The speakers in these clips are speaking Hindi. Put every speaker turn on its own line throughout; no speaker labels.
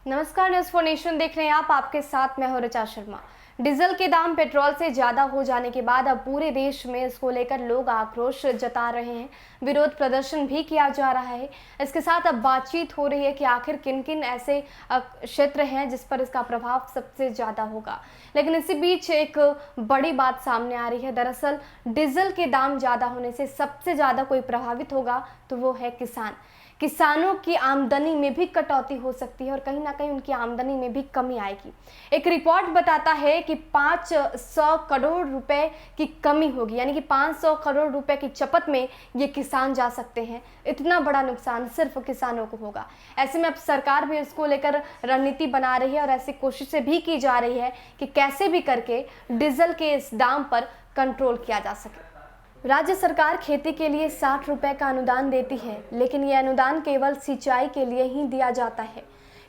नमस्कार, न्यूज़ फॉर नेशन देख रहे हैं आप। आपके साथ मैं हूं ऋचा शर्मा। डीजल के दाम पेट्रोल से ज्यादा हो जाने के बाद अब पूरे देश में इसको लेकर लोग आक्रोश जता रहे हैं। विरोध प्रदर्शन भी किया जा रहा है। इसके साथ अब बातचीत हो रही है कि आखिर किन किन ऐसे क्षेत्र हैं जिस पर इसका प्रभाव सबसे ज्यादा होगा। लेकिन इसी बीच एक बड़ी बात सामने आ रही है। दरअसल डीजल के दाम ज्यादा होने से सबसे ज्यादा कोई प्रभावित होगा तो वो है किसान। किसानों की आमदनी में भी कटौती हो सकती है और कहीं ना कहीं उनकी आमदनी में भी कमी आएगी। एक रिपोर्ट बताता है कि 500 करोड़ रुपए की कमी होगी, यानी कि 500 करोड़ रुपए की चपत में ये किसान जा सकते हैं। इतना बड़ा नुकसान सिर्फ किसानों को होगा। ऐसे में अब सरकार भी इसको लेकर रणनीति बना रही है और ऐसी कोशिशें भी की जा रही है कि कैसे भी करके डीजल के इस दाम पर कंट्रोल किया जा सके। राज्य सरकार खेती के लिए 60 रुपए का अनुदान देती है, लेकिन यह अनुदान केवल सिंचाई के लिए ही दिया जाता है।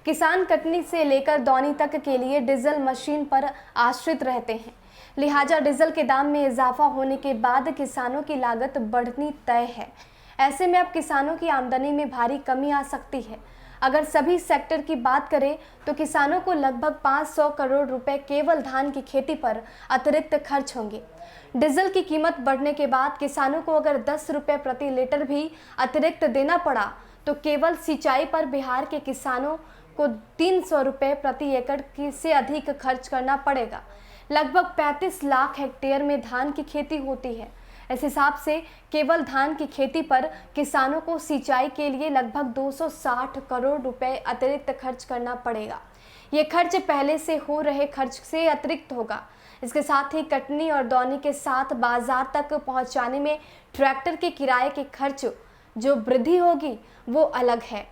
किसान कटनी से लेकर दौनी तक के लिए डीजल मशीन पर आश्रित रहते हैं। लिहाजा डीजल के दाम में इजाफा होने के बाद किसानों की लागत बढ़नी तय है। ऐसे में अब किसानों की आमदनी में भारी कमी आ सकती है। अगर सभी सेक्टर की बात करें तो किसानों को लगभग 500 करोड़ रुपए केवल धान की खेती पर अतिरिक्त खर्च होंगे। डीजल की कीमत बढ़ने के बाद किसानों को अगर 10 रुपए प्रति लीटर भी अतिरिक्त देना पड़ा तो केवल सिंचाई पर बिहार के किसानों को 300 रुपए प्रति एकड़ की से अधिक खर्च करना पड़ेगा। लगभग 35 लाख हेक्टेयर में धान की खेती होती है। इस हिसाब से केवल धान की खेती पर किसानों को सिंचाई के लिए लगभग 260 करोड़ रुपए अतिरिक्त खर्च करना पड़ेगा। ये खर्च पहले से हो रहे खर्च से अतिरिक्त होगा। इसके साथ ही कटनी और दौनी के साथ बाजार तक पहुंचाने में ट्रैक्टर के किराए के खर्च जो वृद्धि होगी वो अलग है।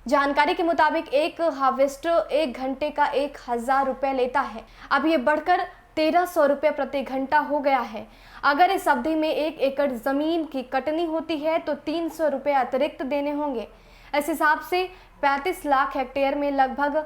जानकारी के मुताबिक एक हार्वेस्टर 1 घंटे का 1000 रुपये लेता है। अब ये बढ़कर 1300 रुपये प्रति घंटा हो गया है। अगर इस अवधि में 1 एकड़ जमीन की कटनी होती है तो 300 रुपये अतिरिक्त देने होंगे। इस हिसाब से 35 लाख हेक्टेयर में लगभग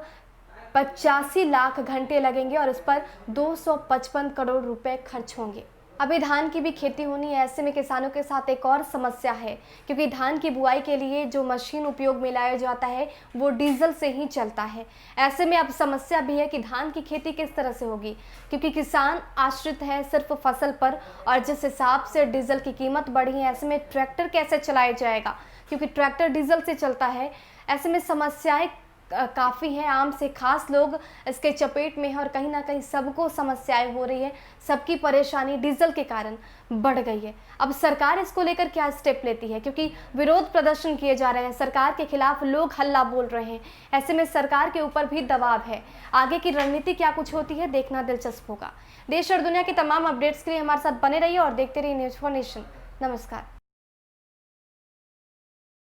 85 लाख घंटे लगेंगे और इस पर 255 करोड़ रुपए खर्च होंगे। अभी धान की भी खेती होनी है। ऐसे में किसानों के साथ एक और समस्या है, क्योंकि धान की बुआई के लिए जो मशीन उपयोग में लाया जाता है वो डीजल से ही चलता है। ऐसे में अब समस्या भी है कि धान की खेती किस तरह से होगी, क्योंकि किसान आश्रित है सिर्फ फसल पर और जिस हिसाब से डीजल की कीमत बढ़ी है, ऐसे में ट्रैक्टर कैसे चलाया जाएगा, क्योंकि ट्रैक्टर डीजल से चलता है। ऐसे में समस्याएं काफ़ी हैं। आम से खास लोग इसके चपेट में हैं और कहीं ना कहीं सबको समस्याएं हो रही है। सबकी परेशानी डीजल के कारण बढ़ गई है। अब सरकार इसको लेकर क्या स्टेप लेती है, क्योंकि विरोध प्रदर्शन किए जा रहे हैं, सरकार के खिलाफ लोग हल्ला बोल रहे हैं। ऐसे में सरकार के ऊपर भी दबाव है। आगे की रणनीति क्या कुछ होती है, देखना दिलचस्प होगा। देश और दुनिया के तमाम अपडेट्स के लिए हमारे साथ बने रहिए और देखते रहिए न्यूज़ फॉर नेशन। नमस्कार।